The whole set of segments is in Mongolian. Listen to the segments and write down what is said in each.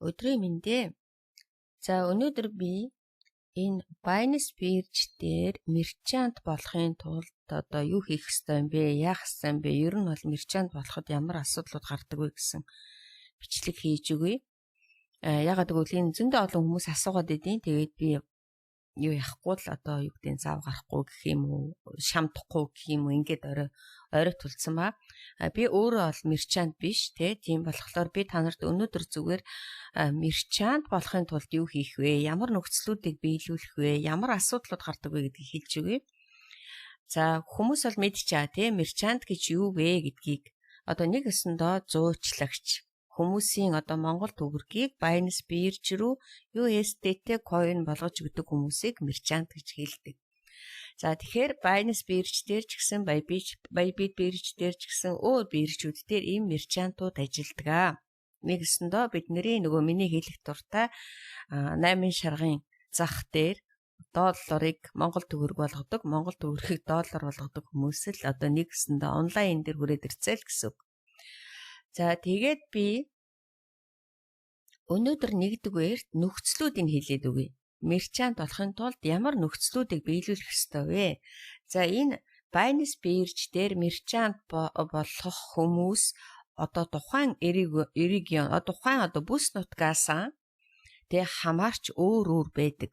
Өдрийн мэндэ. За өнөөдөр би энэ Biosphere дээр мерчант болохын тулд одоо юу хийх ёстой юм бэ? Яах ёстой юм бэ? Ер нь бол мерчант болоход ямар асуудлууд гардаг вэ гэсэн бичлэг хийж өгье. Ягаад гэвэл энэ зөндөө олон хүмүүс асуугаад байдیں۔ Тэгээд би юу яахгүй л одоо юу гэдэг зав гарахгүй гэх юм уу, шамдахгүй гэх юм уу ингээд орой тулцсан ба. Би өөрөө бол мерчант биш тийм болохоор би та нарт өнөөдөр зүгээр мерчант болохын тулд юу хийх вэ? Ямар нөхцлүүдийг биелүүлэх вэ? Ямар асуудлууд гардаг вэ гэдгийг хэлж өгье. За хүмүүс бол мэдчихэе тийм мерчант гэж юу вэ гэдгийг. Одоо нэг өсөндөө зуучлагч хүмүүсийн одоо Монгол төгрөгийг Biosphere рүү USDT coin болгож өгдөг хүмүүсийг мерчант гэж хэлдэг. За тэгэхээр Biosphere дээр ч гэсэн Bybit бирж дээр ч гэсэн өөр биржүүд дээр ийм мерчантууд ажилладаг. Нэгсэндөө бидний нөгөө миний хэлэх дуртай 8 шаргын зах дээр долларыг Монгол төгрөг болгодог, Монгол төгрөгийг доллар болгодог хүмүүс л одоо нэгсэндээ онлайн дээр хүрээд ирцэл гэсэн үг. За тэгээд би өнөөдөр нэгдүгээрт нөхцлүүдийг хэлээд өгье. Мерчант болохын тулд ямар нөхцлүүдийг биелүүлэх ёстой вэ? За энэ Biosphere дээр мерчант болох хүмүүс одоо тухайн регион, тухайн бүс нутгаас хамаарч өөр байдаг.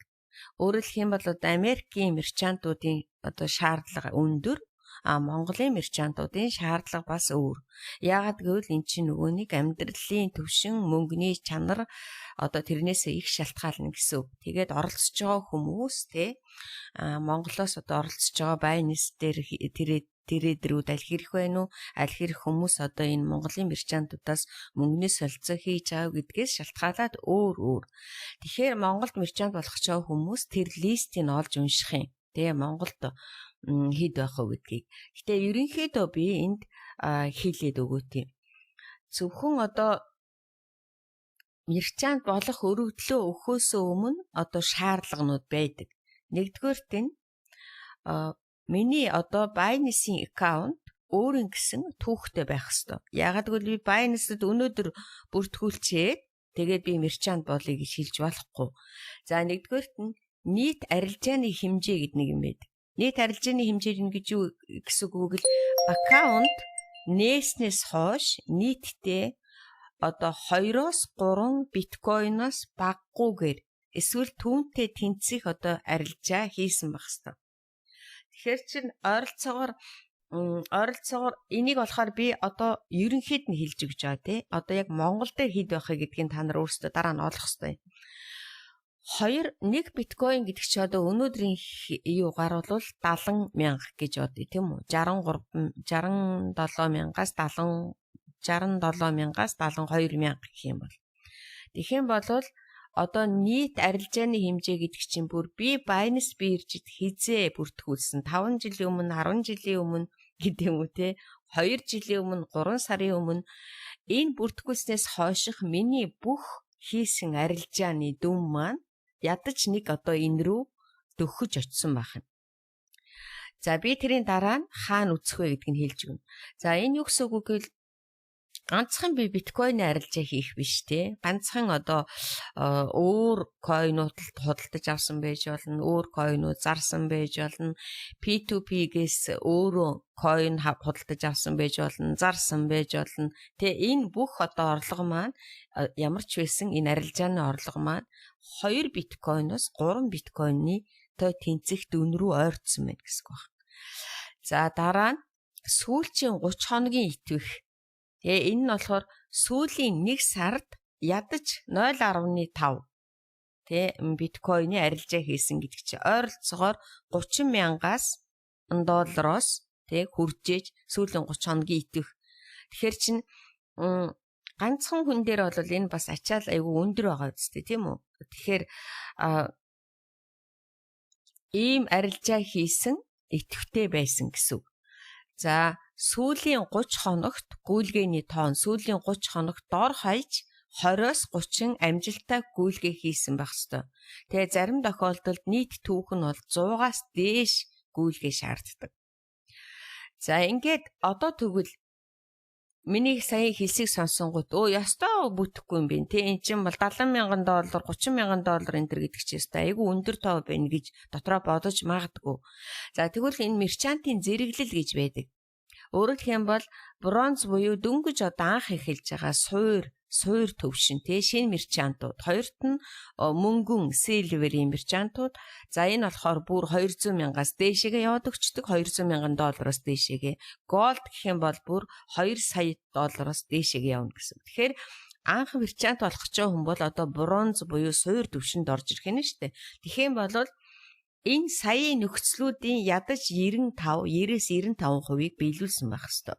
Өөрөөр хэлэх юм бол Америкийн мерчантуудын одоо шаардлага өндөр, Монголын мерчантуудын шаардлага бас өөр. Яагаад гэвэл эн чинь нөгөө нэг амьдралын төвшин, мөнгөний чанар одоо тэрнээсээ их шалтгаална гэсэн үг. Тэгээд оролцож байгаа хүмүүс Монголоос одоо оролцож байгаа Biosphere тэрэдрүүд аль хэрэг байна уу? Аль хэрэг хүмүүс одоо энэ Монголын мерчантуудаас мөнгөний солилцоо хийж байгаа гэдгээс шалтгаалаад өөр. Тэгэхээр Монголд мерчант болох ч хүмүүс тэр листийг олж унших юм. Монголд хэд байх вэ гэдгийг. Гэтэ ерөнхийдөө би энд хэлээд өгөөт юм. Зөвхөн одоо мерчант болох өргөдлөө өгөхөөсөө өмнө одоо шаардлаганууд байдаг. Нэгдүгээрт нь миний одоо Binance-ийн аккаунт өөрийн гэсэн түүхтэй байх ёстой. Ягаад гэвэл би Binance-д өнөөдөр бүртгүүлчээд тэгээд би мерчант болъё гэж хэлж болохгүй. За нэгдүгээрт нь нийт арилжааны хэмжээ гэдэг нэг юм байдаг. Нийт арилжааны хэмжээ гэж юу гэсэн үг вэ? Аккаунт нээснээс хойш нийтдээ одоо 2-3 биткойноос баггүйгээр эсвэл түүнтэй тэнцэх одоо арилжаа хийсэн байх ёстой. Тэгэхээр чин ойролцоогоор энийг болохоор би одоо ерөнхийд нь хэлж өгч байгаа Одоо яг Монгол дээр хэд байхыг гэдгийг та нар өөрсдөө дараа нь олох ёстой. 1 биткойн гэдэг чи одоо өнөөдрийн юугаар бол 70,000 гэж бодъё тийм үү? 67,000-аас 72,000 гэх юм бол. Тэгэх юм бол одоо нийт арилжааны хэмжээ гэдэг чинь бүр би Biosphere-д хизээ бүртгүүлсэн 5 жилийн өмнө, 10 жилийн өмнө гэдэг юм уу 2 жилийн өмнө, 3 сарын өмнө энэ бүртгүүлснээс хойших миний бүх хийсэн арилжааны дүн маань ядаж нэг одоо энэ рүү дөхөж очсон байх юм. За би тэрийн дараа нь хаана үцэх вэ гэдгийг хэлж өгнө. За энэ юу гэсэн үг гэвэл ганцхан би биткойны арилжаа хийх биш ганцхан одоо өөр койнуудад худалдаж авсан байж болно, өөр койнууд зарсан байж болно, P2P-гээс өөрөө койн худалдаж авсан байж болно, зарсан байж болно. Энэ бүх одоо орлого маань ямар ч байсан энэ арилжааны орлого маань 2 биткойноос 3 биткойны тэнцэх дүн рүү ойртсон байна гэсэн үг байна. За дараа нь сүүлчийн 30 хоногийн итвэх. Энэ нь болохоор сүүлийн 1 сард ядаж 0.5 биткойны арилжаа хийсэн гэдэг чинь ойролцоогоор 30,000-аас $-оос хүрчээж сүүлийн 30 хоногийн итвэх. Тэгэхээр чин ганцхан хүн дээр бол энэ бас ачаал айгүй өндөр байгаа үстэй тийм үү? Тэгэхээр ийм арилжаа хийсэн итгэвтэй байсан гэсэн үг. За сүүлийн 30 хоногт гүйлгээний тоон сүүлийн 30 хоногт дор хаяж 20-оос 30 амжилттай гүйлгээ хийсэн байх ёстой. Тэгээ зарим тохиолдолд нийт түүх нь бол 100-аас дээш гүйлгээ шаарддаг. За ингээд одоо тэгвэл миний сая хэлсийг сонсонгууд ястаа бүтэхгүй юм бэ. Тэ эн чинь бол $70,000, $30,000 энэ төр гэдэг чинь ястаа айгүй өндөр тоо байна гэж дотроо бодож магадгүй. За тэгвэл энэ мерчантын зэрэглэл гэж байдаг. Өөрөөр хэлэх юм бол бронз буюу дөнгөж одоо анх эхэлж байгаа суур төвшин тий шинэ мерчантууд, хоёрт нь мөнгөн silver-ийн мерчантууд. За энэ болохоор бүр 200,000-аас дээшээгээ яваад өгчдөг, $200,000-аас дээшээгээ. Gold гэх юм бол бүр $2 сая дээшээгээ явна гэсэн. Тэгэхээр анх мерчант болох ч хүн бол одоо бронз буюу суур төвшөнд орж ирэх нь шүү дээ. Тэгэх юм бол энэ саяын нөхцлүүдийн ядаж 90-95%-ийг биелүүлсэн байх ёстой.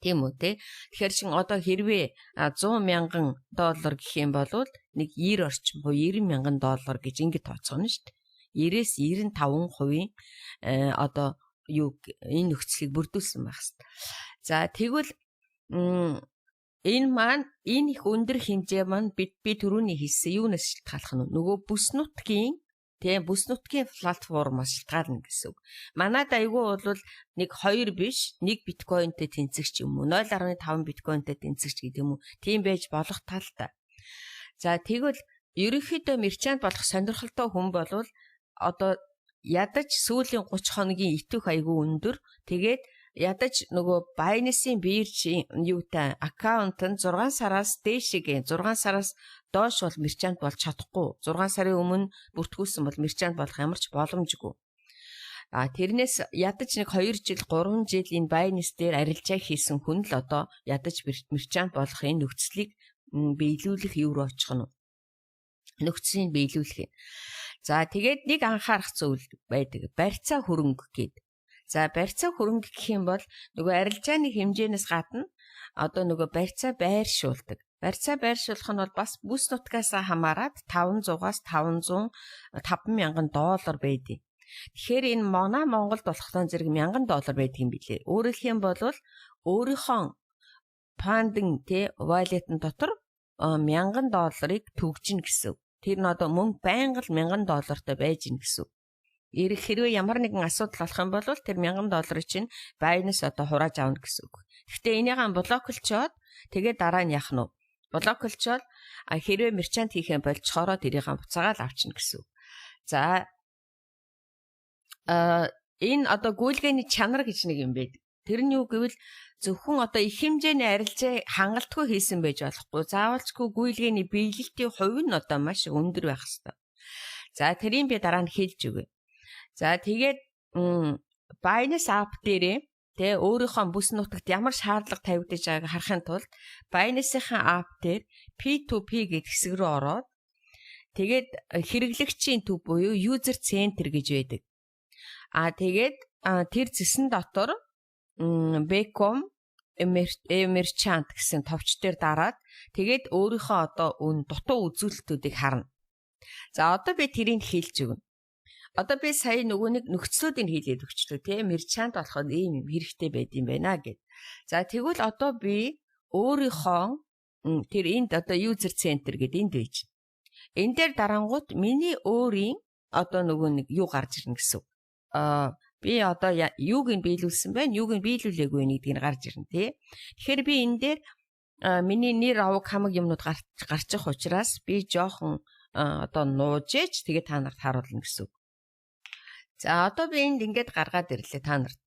Тийм үү те. Тэгэхээр чин одоо хэрвээ $100,000 гэх юм бол нэг 90 орчим буюу $90,000 гэж ингэ тооцоогно шүү дээ. 90-95% одоо юу энэ нөхцөлийг бүрдүүлсэн байх хэрэгтэй. За тэгвэл энэ их өндөр хэмжээ маань би түрүүний хэлсэн юунаас шалтгаалах нь нөгөө бүс нутгийн платформоос шалтгаална гэсэн үг. Манайд айгүй бол нэг 2 биш 1 биткойнтэй тэнцэгч юм уу 0.5 биткойнтэй тэнцэгч гэдэг юм уу тийм байж болох талтай. За тэгвэл ерөнхийдөө мерчант болох сонирхолтой хүн болвол одоо ядаж сүүлийн 30 хоногийн итвэх айгүй өндөр. Тэгээд ядаж нөгөө Binance-ийн биржийн юутай аккаунт нь 6 сараас дээшээ 6 сараас доош бол мерчант болж чадахгүй. 6 сарын өмнө бүртгүүлсэн бол мерчант болох ямар ч боломжгүй. Тэрнээс ядаж нэг 2 жил 3 жил энэ Binance дээр арилжаа хийсэн хүн л одоо ядаж мерчант болох энэ нөхцөлийг биелүүлэх юу руу очих нь. Нөхцөлийг биелүүлэх юм. За тэгээд нэг анхаарах зүйл байдаг. Барьцаа хөрөнгө гэдэг. За барьцаа хөрөнгө гэх юм бол нөгөө арилжааны хэмжээнээс гадна одоо нөгөө барьцаа байршуулдаг. Барьцаа байршуулах нь бол бас бүс нутгаас хамаарат $500-аас $500,000 байдгийг. Тэгэхээр энэ Монголд болохтой зэрэг $1,000 байдаг юм билээ. Өөрөөр хэлэх юм бол өөрийнхөө фандинг wallet-ын дотор $1,000-ыг төгжин гэсэн. Тэр нь одоо мөнгө байнга л $1,000-тай байж гин гэсэн. Хэрвээ ямар нэгэн асуудал болох юм бол тэр $1,000 чинь Binance одоо хурааж авна гэсэн үг. Гэхдээ энийгээ блоклчоод тэгээд дараа нь яах нь вэ? Блоклчоод хэрвээ мерчант хийх юм болцохороо тэрийг буцаагаал авчна гэсэн үг. За энэ одоо гүйлгээний чанар гэж нэг юм байдаг. Тэр нь юу гэвэл зөвхөн одоо их хэмжээний арилжаа хангалтгүй хийсэн байж болохгүй. Заавалчгүй гүйлгээний биелэлтийн хувь нь одоо маш өндөр байх хэрэгтэй. За тэрийг би дараа нь хэлж өгье. За тэгээд Binance app дээрээ өөрийнхөө бүс нутагт ямар шаардлага тавигдаж байгааг харахын тулд Binance-ийн app дээр P2P гэдэг хэсэг рүү ороод тэгээд хэрэглэгчийн төв буюу user center гэж байдаг. Тэгээд тэр зэсэн дотор Becom Merchant гэсэн товч дээр дараад тэгээд өөрийнхөө одоо дутуу үзүүлэлтүүдийг харна. За одоо би тэрийг хэлж өгнө. Одоо би сая нөгөө нэг нөхцлүүдийг хэлээд өгчлөө тийм мерчант болоход ийм юм хэрэгтэй байд юм байна гэд. За тэгвэл одоо би өөрийнхөө тэр энд одоо user center гэдэг энд байж. Энэ дээр дарангууд миний өөрийн одоо нөгөө нэг юу гарч ирнэ гэсэн. Би одоо юуг нь биелүүлсэн байна, юуг нь биелүүлээгүй нэгдгийг нь гарч ирнэ тий. Тэгэхээр би энэ дээр миний нэр авах хамаг юмнууд гарчих учраас би жоохон одоо нуужээж тэгээ та нарт харуулна гэсэн. За одоо би энд ингээд гаргаад ирлээ та нарт.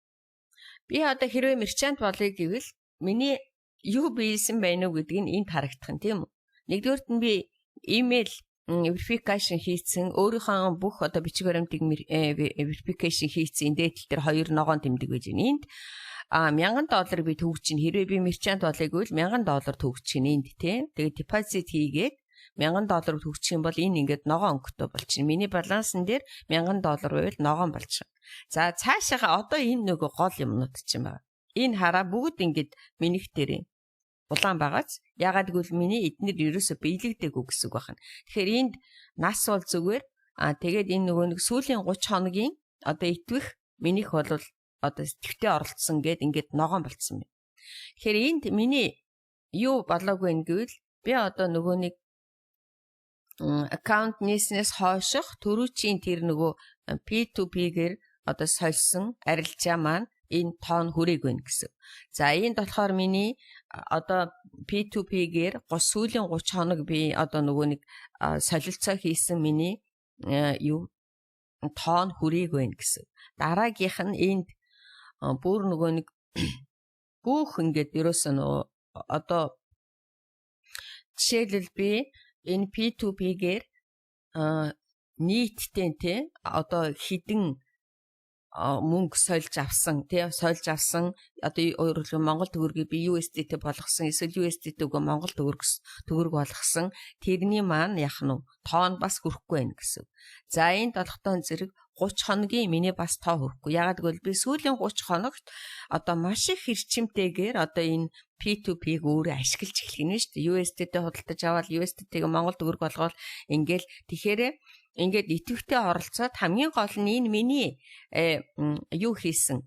Би одоо хэрвээ мерчант болъё гэвэл миний юу биелсэн байна уу гэдгийг энд харагдах нь тийм үү. Нэгдүгээрт нь би email verification хийсэн өөрийнхөө бүх одоо бичиг баримтыг verification хийсэн дээдл дээр 2 ногоон тэмдэг байж байна. Энд $1,000 би төгөж чинь хэрвээ би мерчант болъё гэвэл $1,000 төгөж чинь энд тийм. Тэгээд deposit хийгээд $1,000 төгсчих юм бол энэ ингээд ногоон өнгөтэй болчихно. Миний балансан дээр $1,000 байвал ногоон болчихно. За цаашаа одоо энэ нөгөө гол юмнууд чинь байна. Энэ хараа бүгд ингээд минийх дээр улаан байгааз. Ягаад гэвэл миний эднэр ерөөсө биелэгдээгүй гэсэн үг байна. Тэгэхээр энд нас бол зүгээр. Тэгээд энэ нөгөө нэг сүүлийн 30 хоногийн одоо итвэх минийх бол одоо сэтгэвтэй оролцсон гэд ингээд ногоон болцсон байна. Тэгэхээр энд миний юу болоогүй юм гэвэл би одоо нөгөө нэг аккаунт нийснээс хойших төрүүчийн тэр нөгөө P2P-гээр одоо сольсон арилжаа маань энэ тоон хүрээгүй гэсэн. За энд болохоор миний одоо P2P-гээр сүүлийн 30 хоног би одоо нөгөө нэг солилцоо хийсэн миний тоон хүрээгүй гэсэн. Дараагийнх нь энд бүр нөгөө нэг бүх ингээд ерөөсөө нөгөө одоо жишээлбэл би энэ P2P-гээр нийтдээ те одоо хідэн мөнгө сольж авсан одоо өөрөлдөө Монгол төгрөгийг би USDT болгосон эсвэл USDT-г Монгол төгрөг болгосон тэрний маань яах нь тоон бас хүрэхгүй байх гэсэн. За энэ 7 тонн зэрэг 30 хоногийн миний бас тоо хүрэхгүй. Ягаад гэвэл би сүүлийн 30 хоногт одоо маш их хэрчимтэйгээр одоо энэ P2P-г өөрөө ашиглаж эхлэх нь шүү дээ. USDT худалдаж аваад USDT-г Монгол төгрөг болгоод ингээл тэгэхээр ингээд идэвхтэй оролцоод хамгийн гол нь энэ миний юу хийсэн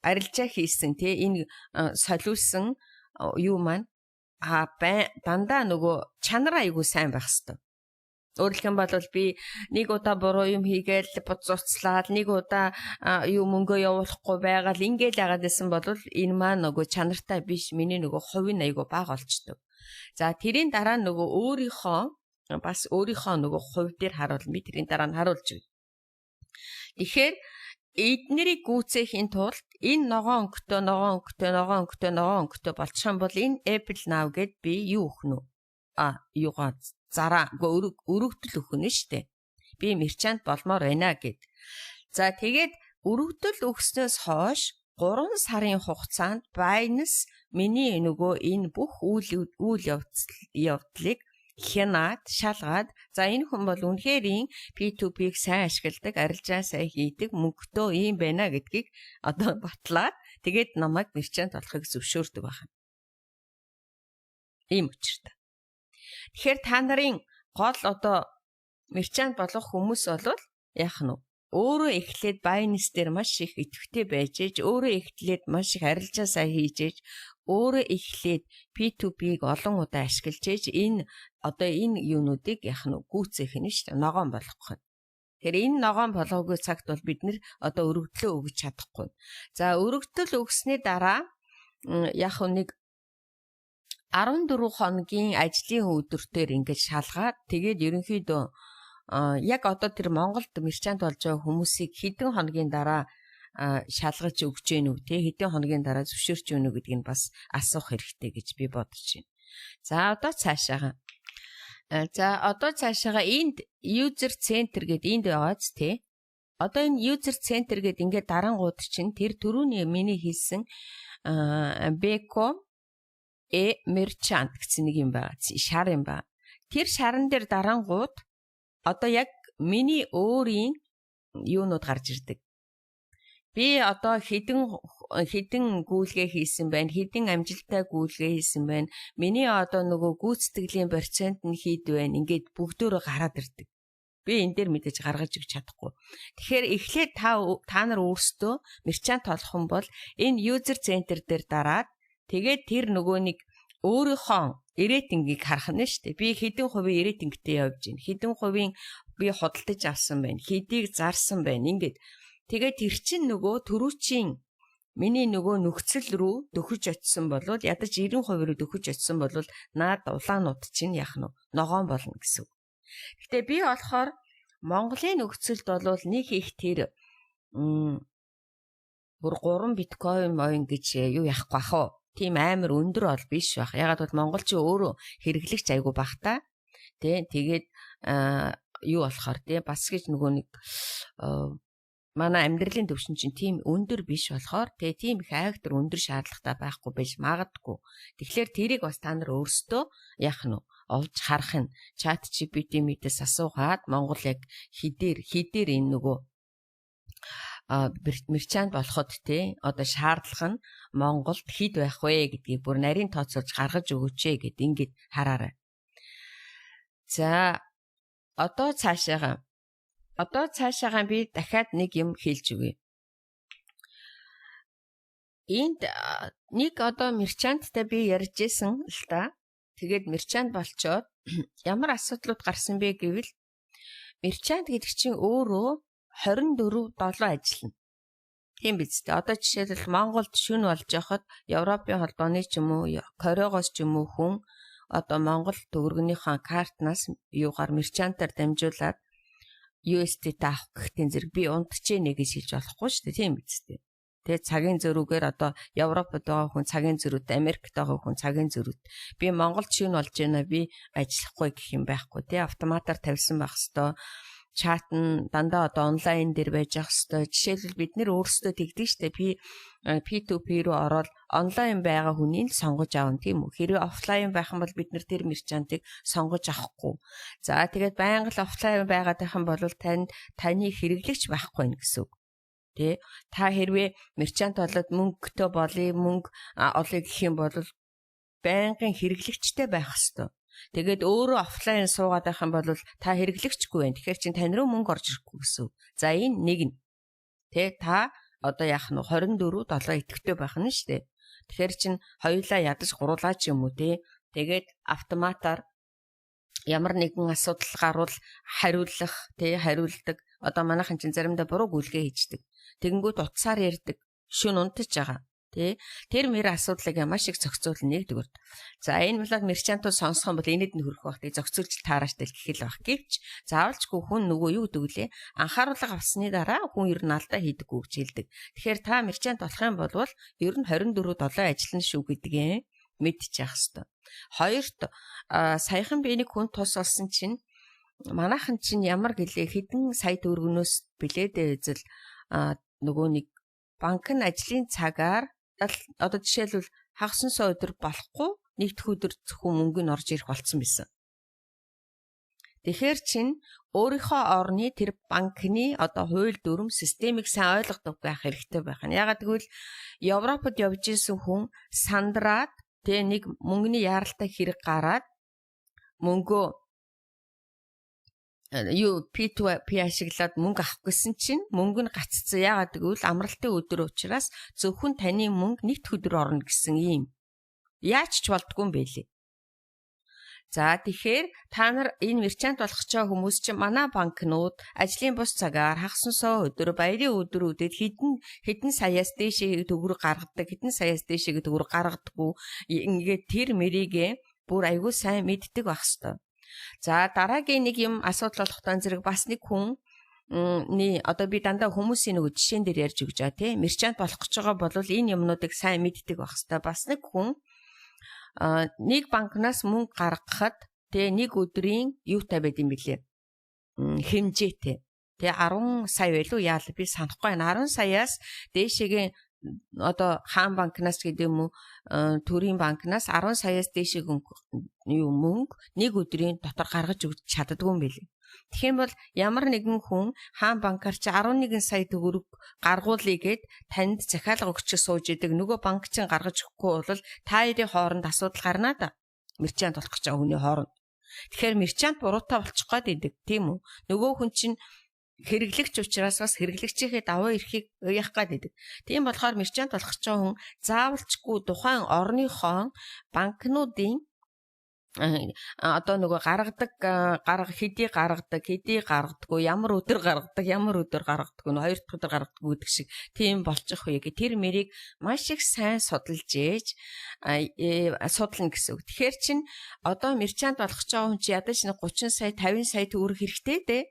арилжаа хийсэн тий энэ солиулсан юу маань дандаа нөгөө чанар айгуу сайн байх хэвээр. Өөрөлдөх юм бол би нэг удаа буруу юм хийгээл буцууцлаад нэг удаа юу мөнгөө явуулахгүй байгаад ингээл яагаад гэсэн бол энэ маань нөгөө чанартай биш миний нөгөө хувийн айгуу бага олчдөг. За тэрийн дараа нөгөө өөрийнхөө нөгөө хувь дээр харуулна. Би тэрийн дараа нь харуулж байна. Тэгэхээр эднэрийг гүйцээхийн тулд энэ ногоон өнгөтэй болчих юм бол энэ Apple Now гэд би юу өгөх нь юугаа зараа өргөдөл өгөх нь штэ. Би мерчант болмоор байна гэд. За тэгээд өргөдөл өгснөөс хойш 3 сарын хугацаанд Binance миний нөгөө энэ бүх үйл явдлыг хянаад шалгаад за энэ хүн бол үнэхээр P2P-г сайн ашигладаг, арилжаа сайн хийдэг, мөнгөтэй юм байна гэдгийг одоо батлаад тэгээд намайг мерчант болохыг зөвшөөрдөг байна. Ийм учиртай. Тэгэхээр та нарын гол одоо мерчант болох хүмүүс бол яах нь өөрөө эхлээд Binance дээр маш их идэвхтэй байж ээж, өөрөө эхлээд маш их арилжаа сайн хийж ээж, өөрөө эхлээд P2P-г олон удаа ашиглаж ээж энэ юунуудыг яах нь гүйцээх нь шүү дээ. Ногоон болгох нь. Тэгэхээр энэ ногоон болгоогүй цагт бол бид нэр одоо өргөдлөө өгч чадахгүй. За өргөдөл өгсөний дараа яах нэг 14 хоногийн ажлын өдөртөөр ингэж шалгаад тэгээд ерөнхийдөө яг одоо тэр Монголд мерчант болж байгаа хүмүүсийг хэдэн хоногийн дараа шалгаж өгч гэнэ үү те хэдэн хоногийн дараа зөвшөөрч гэнэ үү гэдгийг бас асуух хэрэгтэй гэж би бодож байна. За одоо цаашаага энд user center гэдэг энд байгааз те. Одоо энэ user center гэдэг ингээд дарангууд чинь тэр түрүүний миний хэлсэн Beko merchant гэсэн нэг юм байгаа. Шар юм байна. Тэр шаран дээр дарангууд одоо яг миний өөрийн юунууд гарч ирдэг. Би одоо хэдэн гүйлгээ хийсэн байна, хэдэн амжилттай гүйлгээ хийсэн байна. Миний одоо нөгөө гүйцэтгэлийн процент нь хэд байна. Ингээд бүгдөө гараад ирдэг. Би энэ дээр мэдээж гаргаж өгч чадахгүй. Тэгэхээр эхлээд та нар өөрсдөө мерчант болох юм бол энэ user center дээр дараад тэгээд тэр нөгөө нэг өөрийнхөө рейтингийг харах нь шүү дээ. Би хэдэн хувийн рейтингтэй явж байна. Хэдэн хувийн би худалдаж авсан байна. Хэдийг зарсан байна. Ингээд тэгээд тэр чинь нөгөө төрүүчийн миний нөгөө нөхцөл рүү дөхөж очисон бол ядаж 90% рүү дөхөж очисон бол наад улаанууд чинь яах нь ногоон болно гэсэн. Гэтэ би болохоор Монголын нөхцөлд бол нэг их тэр бүр 3 биткойн моин гэж юу яахгүй бах уу. Тийм амар өндөр бол биш байх. Ягаад бол монголчин өөрөө хэрэглэгч айгу багтаа. Тэгээд юу болохоор бас гэж нөгөө нэг манай амьдралын төвшин чинь тийм өндөр биш болохоор тийм их айгтар өндөр шаардлагатай байхгүй байж магадгүй. Тэгэхээр тэрийг бас та нар өөрсдөө яах нь олж харах нь чат GPT мэдээс асуугаад Монгол яг хідээр энэ нөгөө мерчант болоход одоо шаардлага нь Монголд хэд байх вэ гэдгийг бүр нарийн тооцоолж гаргаж өгөөч гэд ингээд хараарай. За одоо цаашаага би дахиад нэг юм хэлж өгье. Энд нэг одоо мерчанттай би ярьжсэн л та. Тэгээд мерчант болчоод ямар асуудлууд гарсан бэ гэвэл мерчант гэдэг чинь өөрөө 24/7 ажиллана. Тийм биз дээ. Одоо жишээлбэл Монголд шүн болж байхад Европын холбооны ч юм уу, Кореогоос ч юм уу хүн одоо Монгол төгрөгнийхөө картнаас юугаар мерчантаар дамжуулаад USD-тэй авах гэхтийн зэрэг би унтчихэ гэж хэлж болохгүй шүү дээ. Тийм биз дээ. Тэгээ цагийн зөрүүгээр одоо Европод байгаа хүн цагийн зөрүүт, Америкт байгаа хүн цагийн зөрүүт. Би Монголд шүн болж байна, би ажиллахгүй гэх юм байхгүй. Тэ автоматар тавьсан байх хэвээр. Чат нь дандаа одоо онлайн дээр байж ах хэвээр. Жишээлбэл бид нэр өөрсдөө тэгдэг штэ. Би P2P руу ороод онлайн байгаа хүнийг сонгож аавна тийм үү. Хэрвээ офлайн байх юм бол бид нэр тэр мерчантыг сонгож авахгүй. За тэгээд байнга л офлайн байгаад байх юм бол таны хэрэглэгч байхгүй нэ гэсэн үг. Тэ та хэрвээ мерчант болоод мөнгөтэй болъё, мөнгө олъё гэх юм бол байнгын хэрэглэгчтэй байх хэвээр. Тэгээд өөрөө офлайн суугаад байх юм бол та хэрэглэгчгүй байх. Тэгэхээр чин тань руу мөнгө орж ирэхгүй гэсэн. За энэ нэг нь. Тэ та одоо яах нь 24/7 идэвхтэй байх нь шүү дээ. Тэгэхээр чин хоёулаа ядаж гуруулаа ч юм уу те. Тэгээд автоматар ямар нэгэн асуудал гарвал хариулдаг. Одоо манайхан чин заримдаа буруу гүйлгээ хийждэг. Тэгэнгүүт утсаар ярьдаг. Шүн унтаж байгаа. Тэр мэр асуудлыг маш их зохицуулна нэгдүгээр. За энэ блог мерчантууд сонсох юм бол энэд нь хөрөх байх. Зохицуулж таараатай гэх л байх. Гэвч заавалчгүй хүн нөгөө юу гэдэг лээ. Анхааруулга авсны дараа хүн ер нь алдаа хийдэггүй гэж хэлдэг. Тэгэхээр та мерчант болох юм бол ер нь 24/7 ажиллана шүү гэдгээ мэдчих хэвээр. Хоёрт саяхан би нэг хүн тус олсон чинь манайхан чинь ямар гэлээ хэдэн сая төгрөгнөөс билээдээ үзэл нөгөө нэг банк нь ажлын цагаар одоо жишээлбэл хагас сая өдөр болохгүй нэгдэх өдөр зөвхөн мөнгө нь орж ирэх болсон байсан. Тэгэхээр чин өөрийнхөө орны тэр банкны одоо хууль дүрм системийг сайн ойлгодог байх хэрэгтэй байх нь. Ягаад гэвэл Европод явж исэн хүн сандраад тэг нэг мөнгөний яаралтай хэрэг гараад мөнгөө P2P ашиглаад мөнгө авах гэсэн чинь мөнгө нь гаццсан. Яагаад гэвэл амралтын өдөр учраас зөвхөн таны мөнгө нэгд өдөр орно гэсэн юм. Яаж ч болдгүй юм байлээ. За тэгэхээр та нар энэ мерчант болох ч хүмүүс чинь манай банкнууд ажлын бус цагаар хагас сая өдөр баярын өдрүүдэд хэдэн саяас дээшээ төгрөг гаргадаг, хэдэн саяас дээшээ төгрөг гаргадаггүй. Ингээд тэр мэрийгээ бүр аягүй сайн мэддэг байх хэвээр. За дараагийн нэг юм асуудал болохтой зэрэг бас нэг хүн одоо би дандаа хүмүүсийн нэг жишээн дээр ярьж өгч байгаа тийм мерчант болох гэж байгаа бол энэ юмнуудыг сайн мэддэг байх хэвээр. Бас нэг хүн нэг банкнаас мөнгө гаргахад тэгээ нэг өдрийн юутай байд юм бэлээ. Хэмжээтэй. Тэгээ 10 сая байлуу яал би санахгүй байна. 10 саяас дээшээгийн одоо хаан банкнаас гэдэг юм уу төрийн банкнаас 10 саяас дээшээ мөнгө нэг өдрийн дотор гаргаж өгч чаддгүй юм билээ. Тэгэх юм бол ямар нэгэн хүн хаан банкар чи 11 сая төгрөг гаргуулъя гэд танд захиалга өгч сууж идэг нөгөө банк чинь гаргаж өгөхгүй бол та хоёрын хооронд асуудал гарнаа да. Мерчант болох гэж байгаа хүний хооронд. Тэгэхээр мерчант буруутай болчих гээд идэг тийм үү? Нөгөө хүн чинь хэрэглэгч учраас бас хэрэглэгчийнхээ даваа эрхийг яах гээд идэг. Тийм болохоор мерчант болох гэж байгаа хүн заавалчгүй тухайн орныхон банкнуудын одоо нөгөө хэдий гаргадаггүй ямар өдөр гаргадаггүй хоёр дахь өдөр гаргадаггүй гэдэг шиг тийм болчих вэ гэх тэр мэрийг маш их сайн судалж ээж судлана гэсэн үг. Тэгэхээр чин одоо мерчант болох ч байгаа хүн чи ядаж нэг 30 сая 50 сая төгрөг хэрэгтэй дээ.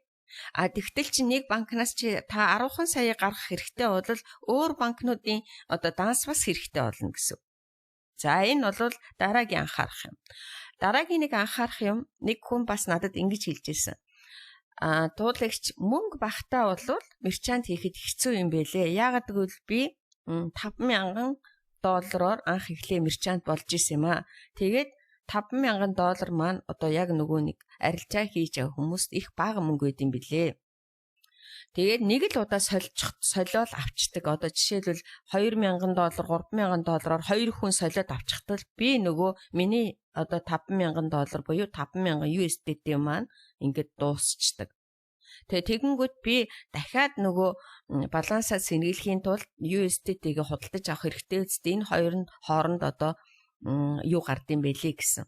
Тэгтэл чи нэг банкнаас чи та 10 сая гаргах хэрэгтэй бол өөр банкнуудын одоо данс бас хэрэгтэй болно гэсэн. За энэ бол дараагийн анхаарах юм. Дараагийн нэг анхаарах юм нэг хүн бас надад ингэж хэлж ирсэн. Дуудлагч мөнгө багтаа бол мерчант хийхэд хэцүү юм бэлээ. Яагаад гэвэл би $5,000 анх эхлээ мерчант болж исэн юм аа. Тэгээд $5,000 маань одоо яг нөгөө нэг арилжаа хийж байгаа хүмүүст их бага мөнгө өгд юм билээ. Тэгээд нэг л удаа солиод авчдаг. Одоо жишээлбэл $2,000, $3,000-оор хоёр хүн солиод авчихтал би нөгөө миний одоо $5,000 буюу 5,000 USD маань ингээд дуусчдаг. Тэгээ тэгэнгүүт би дахиад нөгөө балансаа сэргийлэхийн тулд USD-тэйгээ худалдаж авах хэрэгтэй үст энэ хоёрын хооронд одоо юу гардыг бэлээ гэсэн.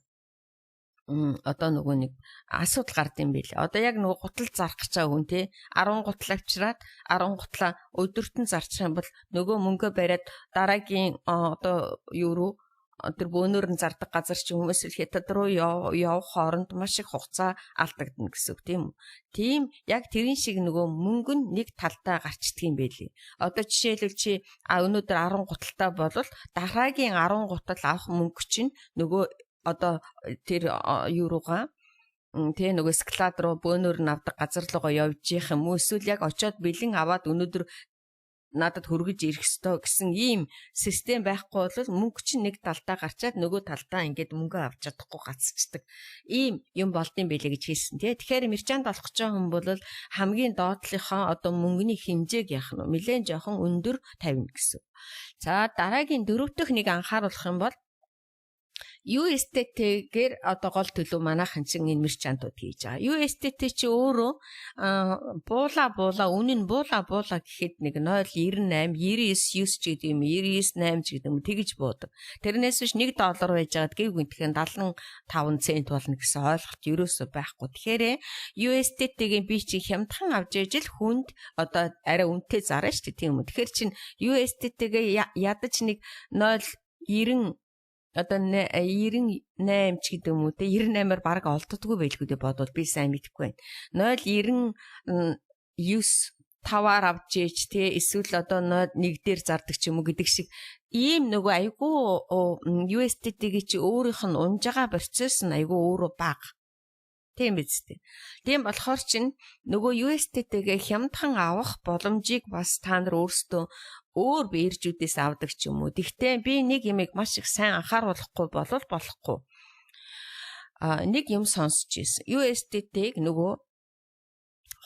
одоо нөгөө нэг асуудал гард юм байл. Одоо яг нөгөө гутал зарах гэж байгаа хүн те 10 гутал авчираад 10 гутлаа өдөртөн зарчих юм бол нөгөө мөнгөө бариад дараагийн одоо юу руу тэр бөөнөр нь зардаг газар чи хүмүүс л хятад руу явах хооронд маш их хугацаа алдагдана гэсэн үг тийм үү. Тийм яг тэрийн шиг нөгөө мөнгө нь нэг талдаа гарчдаг юм байлээ. Одоо жишээлбэл чи өнөөдөр 10 гуталтай болвол дараагийн 10 гутал авах мөнгө чинь нөгөө одоо тэр юу руугаа тэгээ нөгөө склад руу бөөнөр нь авдаг газар руугаа явж их юм уу эсвэл яг очиод бэлэн аваад өнөөдөр надад хөргөж ирэх ёстой гэсэн ийм систем байхгүй бол мөнгө чинь нэг талдаа гарчаад нөгөө талдаа ингээд мөнгө авч чадахгүй гацчдаг. Ийм юм болдсон байлээ гэж хэлсэн тий. Тэгэхээр мерчант болох гэж байгаа хүн бол хамгийн доотлийнхоо одоо мөнгөний хэмжээг яах нь нэлээд жоохон өндөр тавина гэсэн. За дараагийн дөрөвдөх нэг анхааруулах юм бол USDT-гээр одоо гол төлөв манайхан чинь энэ мерчантууд хийж байгаа. USDT чи өөрөө буула үнэн буула гэхэд нэг 0.98 99 ч гэдэг юм 99.8 ч гэдэг юм тэгж буудаг. Тэрнээс биш $1 байж байгаад гів гинтгэн 75 цент болно гэсэн ойлголт ерөөсөө байхгүй. Тэгэхээр USDT-гийн би чи хямдхан авч ижил хүнд одоо арай үнэтэй зарна шүү дээ тийм үү. Тэгэхээр чин USDT-гээ ядаж нэг 0.90 одоо 98 ч гэдэг юм уу те 98-аар баг олддоггүй байлгүй дээ бодвол би сайн мэдэхгүй байна. 0.99 5-аар авч ээж те эсвэл одоо 1 дээр зардаг ч юм уу гэдэг шиг ийм нөгөө айгүй USDT-гийн чи өөрийнх нь унж байгаа процесс нь айгүй өөрөө бага. Тийм биз дээ. Тийм болохоор чин нөгөө USDT-гээ хямдхан авах боломжийг бас та нар өөрсдөө өөр биержүүдээс авдаг ч юм уу. Тэгтээ би нэг юмыг маш их сайн анхааруулахгүй болов болохгүй. Нэг юм сонсч ирсэн. USDT-г нөгөө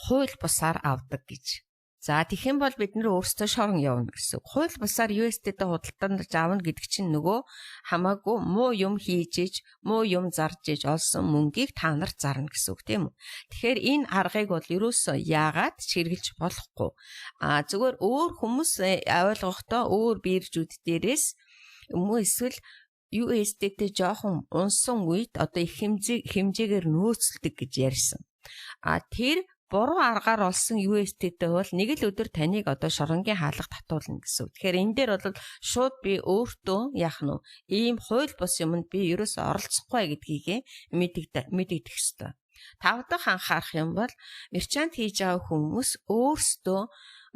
хууль бусаар авдаг гэж. За тэгэх юм бол бид нэр өөрсдөө шорон явна гэсэн. Хууль бусаар USDT худалдаанд авна гэдэг чинь нөгөө хамаагүй муу юм хийж иж, муу юм зарж иж олсон мөнгийг та нарт зарна гэсэн үг тийм үү. Тэгэхээр энэ аргыг бол ерөөсөө яагаад хэрэгжилж болохгүй. Зүгээр өөр хүмүүс ойлгохдоо өөр биержүүд дээрээс юм уу эсвэл USDT жоохон унсан үед одоо их хэмжээгээр нөөцлөдөг гэж ярьсан. Тэр буруу аргаар олсон USDT бол нэг л өдөр таныг одоо шоронгийн хаалга татуулна гэсэн. Тэгэхээр энэ дээр бол шууд би өөртөө яах нь ийм хууль бус юмд би ерөөсөө оролцохгүй гэдгийг мэдэгдэх ёстой. Тав дахь анхаарах юм бол мерчант хийж байгаа хүмүүс өөрсдөө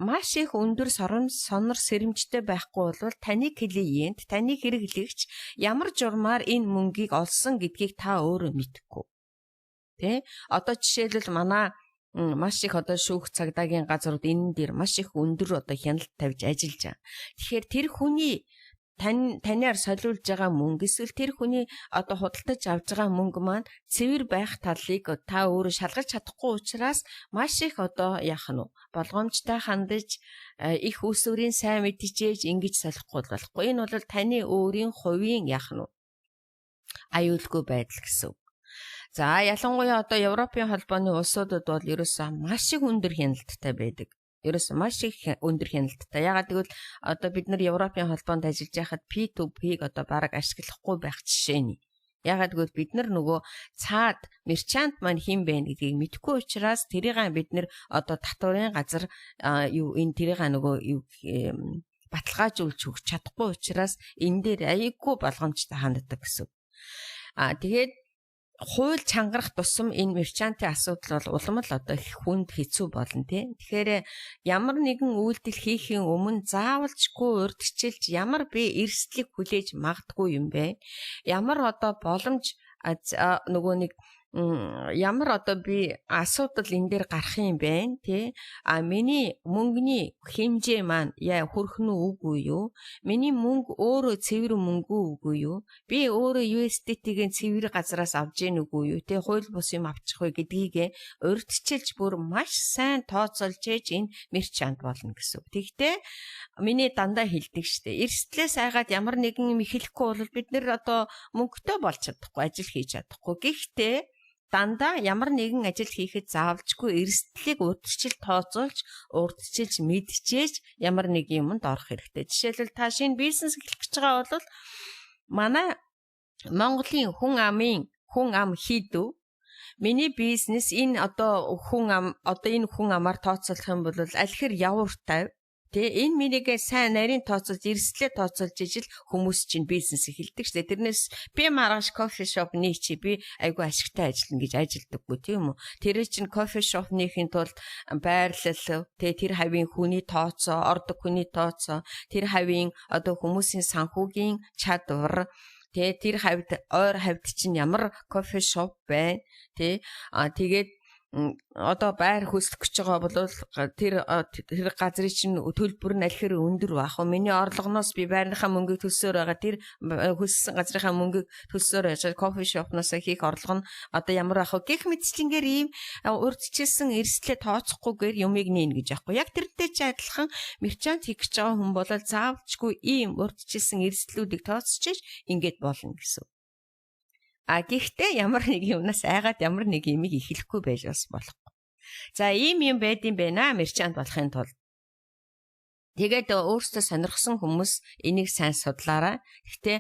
маш их өндөр сонор сэрэмжтэй байхгүй бол таны клиент, таны хэрэглэгч ямар журмаар энэ мөнгийг олсон гэдгийг та өөрөө мэдэхгүй. Тэ? Одоо жишээлбэл манай маш их одоо шүүх цагдаагийн газрууд энэ дээр маш их өндөр одоо хяналт тавьж ажиллаж байгаа. Тэгэхээр тэр хүний танаар солиулж байгаа мөнгө эсвэл тэр хүний одоо худалдаж авж байгаа мөнгө маань цэвэр байх талыг та өөрөө шалгаж чадахгүй учраас маш их одоо яах нь болгоомжтой хандаж их усүрийн сайн мэдчихээж ингэж солихгүй болохгүй. Энэ бол таны өөрийн хувийн яах нь аюулгүй байдал гэсэн. За ялангуяа одоо Европын холбооны улсуудад бол ерөөсөө маш их өндөр хяналттай байдаг. Ерөөсөө маш их өндөр хяналттай. Ягаад гэвэл одоо бид нар Европын холбоонд ажиллаж байхад P2P-г одоо бараг ашиглахгүй байх жишээний. Ягаад гэвэл бид нар нөгөө цаад мерчант маань хэн бэ гэдгийг мэдэхгүй учраас тэрийг бид нар одоо татварын газар энэ тэрийг нөгөө баталгаажуулж өгч чадахгүй учраас энэ дээр аяйггүй болгоомжтой ханддаг гэсэн. Тэгээд хууль чангарах тусам энэ мерчантын асуудал бол улам л одоо хүнд хэцүү болно тий. Тэгэхээр ямар нэгэн үйлдэл хийхийн өмнө заавалжгүй урьдчилж ямар би эрсдлийг хүлээж магадгүй юм бэ? Ямар одоо боломж нөгөө нэг ямар одоо би асуудал энэ дээр гарах юм бэ тий. Миний мөнгөний хэмжээ маань хүрэх нь үгүй юу? Миний мөнгө өөрөө цэвэр мөнгө үгүй юу? Би өөрөө USDT-гийн цэвэр газраас авж ийн үгүй юу? Тий хууль бус юм авчих вэ гэдгийг урьдчилж бүр маш сайн тооцоолж ээж энэ мерчант болно гэсэн. Тэгтээ миний дандаа хэлдэг штэ. Эрсдлээс айгаад ямар нэгэн юм ихлэхгүй бол бид нэр одоо мөнгөтэй болж чадахгүй, ажил хийж чадахгүй. Гэхдээ дандаа ямар нэгэн ажил хийхэд заавалжгүй эрсдлийг урьдчил тооцоолж, урьдчилж мэдчихээж ямар нэг юмд орох хэрэгтэй. Жишээлбэл та шинэ бизнес эхлэх гэж байгаа бол манай Монголын хүн амын хүн ам хийдв. Миний бизнес энэ одоо энэ хүн амаар тооцоолох юм бол аль хэр явууртай. Тэгээ энэ минийгээ сайн нарийн тооцоолж эрсдлээ тооцоолж ижил хүмүүс чинь бизнес эхэлдэг шүү дээ. Тэрнээс би маргааш кофе шоп нээчи би айгүй ашигтай ажиллана гэж ажилдаггүй тийм үү. Тэр чинь кофе шоп нээхийн тулд байрлал тэгээ тэр хавийн хүний тооцоо, ордог хүний тооцоо, тэр хавийн одоо хүмүүсийн санхүүгийн чадвар тэгээ тэр хавьд ойр хавьд чинь ямар кофе шоп байна тэгээд одоо байр хөслөх гэж байгаа бол тэр газрын чинь төлбөр нь аль хэр өндөр байх вэ? Миний орлогоноос би байрныхаа мөнгийг төлсөөр байгаа. Тэр хөссөн газрынхаа мөнгийг төлсөөр яж кофе шопноос хийх орлого нь одоо ямар байх вэ? Гэх мэтчлэнгээр ийм урьдчилсан эрсдлээ тооцохгүйгээр юмыг нээн гэж аахгүй. Яг тэрнтэй ч адилхан мерчант хийх гэж байгаа хүн бол заавчгүй ийм урьдчилсан эрсдлүүдийг тооцож ингээд болно гэсэн. Гэхдээ ямар нэг юмнаас айгаад ямар нэг юмыг эхлэхгүй байж бас болохгүй. За ийм юм байд юм байна мерчант болохын тулд. Тэгээд өөрсдөө сонирхсан хүмүүс энийг сайн судлаарай. Гэхдээ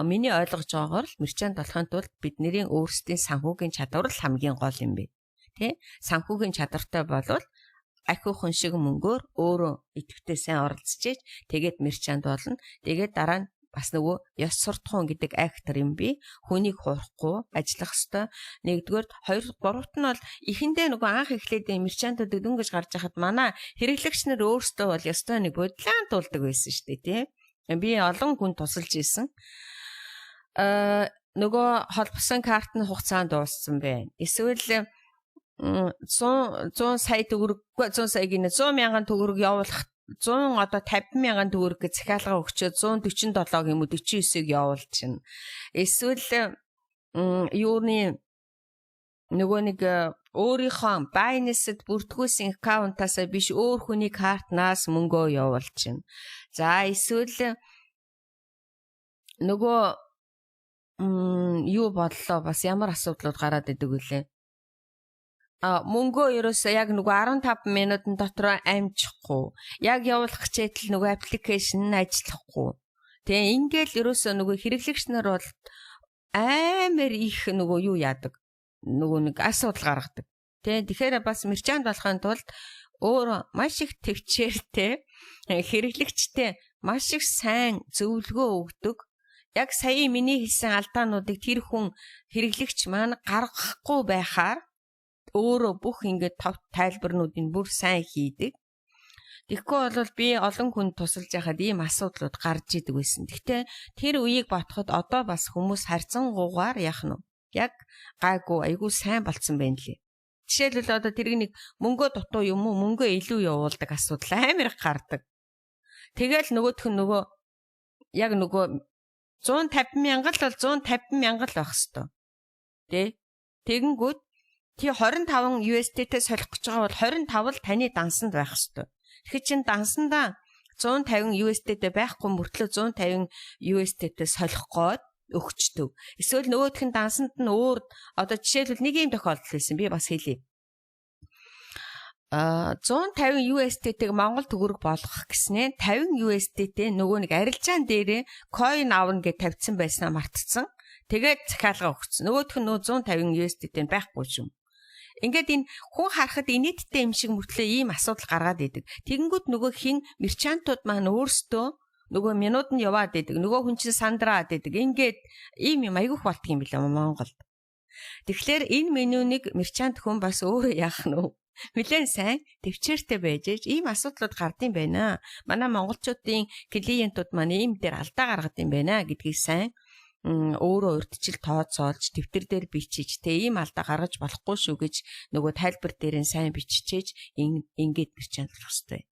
миний ойлгож байгаагаар л мерчант болохын тулд бидний өөрсдийн санхүүгийн чадвар л хамгийн гол юм бэ. Санхүүгийн чадвартай болвол ахиухан шиг мөнгөөр өөрөө идэвхтэй сайн оролцож тэгээд мерчант болно. Тэгээд дараа нь бас нөгөө ёс суртахуун гэдэг актер юм би хүнийг хуурахгүй ажиллах ёстой. Нэгдүгээр, гуравт нь бол эхэндээ нөгөө анх эхлээд мерчантууд дөнгөж гарч яхад манай хэрэглэгч нар өөрсдөө бол ёстой нэг бодлоон туулдаг байсан шүү дээ тийм. Би олон хүн тусалж исэн. Нөгөө холбосон картны хугацаанд дууссан байна. Эсвэл 100 сая төгрөггүй 100 мянган төгрөг явуулах 100 одоо 50 мянган төгрөг гэж захиалга өгчөө 147 юм уу 49-ыг явуулчихна. Эсвэл юуны нөгөө нэг өөрийнхөө Binance-д бүртгүүлсэн аккаунтаасаа биш өөр хүний картнаас мөнгөө явуулчихна. За эсвэл нөгөө юу боллоо бас ямар асуудлууд гараад идэг вүлээ. Мөнгөө ерөөсөө яг нөгөө 15 минутын дотор амжихгүй. Яг явуулах хичээтэл нөгөө аппликейшн нь ажиллахгүй. Тэгээ ингээл ерөөсөө нөгөө хэрэглэгч нар бол амар их нөгөө юу яадаг. Нөгөө нэг асуудал гаргадаг. Тэгэхээр бас мерчант болохын тулд өөр маш их төвчээртэй хэрэглэгчтэй маш их сайн зөвлөгөө өгдөг. Яг сая миний хэлсэн алдаануудыг тэр хүн хэрэглэгч маань гаргахгүй байхаар өөрөө бүх ингээд тайлбарнуудыг бүр сайн хийдэг. Тэгэхгүй бол би олон хүнд тусалж яхад ийм асуудлууд гарч идэг байсан. Гэхдээ тэр үеийг бодоход одоо бас хүмүүс харьцангуйгаар яах нь яг гайгүй айгүй сайн болцсон байна лээ. Жишээлбэл одоо тэр нэг мөнгөө дутуу юм уу мөнгөө илүү явуулдаг асуудал амар их гардаг. Тэгэл нөгөөх нь нөгөө яг нөгөө 150 мянга л бол 150 мянга л байх хэвээр. Тэгэнгүүт тий 25 USD-тэй солих гэж байгаа бол 25 л таны дансанд байх хэвээр. Тэгэхээр чин дансандаа 150 USD-тэй байхгүй мөртлөө 150 USD-тэй солих гээд өгчдөг. Эсвэл нөгөөх нь дансанд нь өөр одоо жишээлбэл нэг юм тохиолдол байсан би бас хэлье. 150 USD-ийг Монгол төгрөг болгох гэснээр 50 USD-тэй нөгөө нэг арилжаан дээрээ coin авна гэж тавьсан байснаа мартцсан. Тэгээд захиалга өгсөн. Нөгөөх нь 150 USD-тэй байхгүй юм. Ингээд энэ хүн харахад инээдтэй юм шиг мөртлөө ийм асуудал гаргаад идэг. Тэгэнгүүт нөгөө хин мерчантууд маань өөрсдөө нөгөө минут нь яваад идэг. Нөгөө хүн чинь сандраад идэг. Ингээд ийм юм айгүйх болтго юм билээ Монголд. Тэгэхээр энэ менюнийг мерчант хүн бас өөрөө яах нь вэ? Нэлээд сайн төвчээртэй байж ийм асуудлууд гардыг байна. Манай монголчуудын клиентууд маань ийм дээр алдаа гаргад юм байна гэдгийг сайн өөрөө урьдчил тооцоолж дэвтэр дээр бичиж ийм алдаа гаргаж болохгүй шүү гэж нөгөө тайлбар дээр нь сайн биччихээж ингээд мерчантлах хэрэгтэй.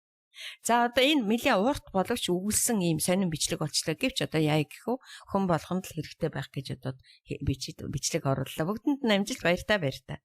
За одоо энэ нэлээд урт боловч өгүүлсэн ийм сонин бичлэг болчлоо гэвч одоо яа гэхүү хүн болгонд л хэрэгтэй байх гэж одоо бичлэг орууллаа. Бүгдэнд нь амжилт баяртай.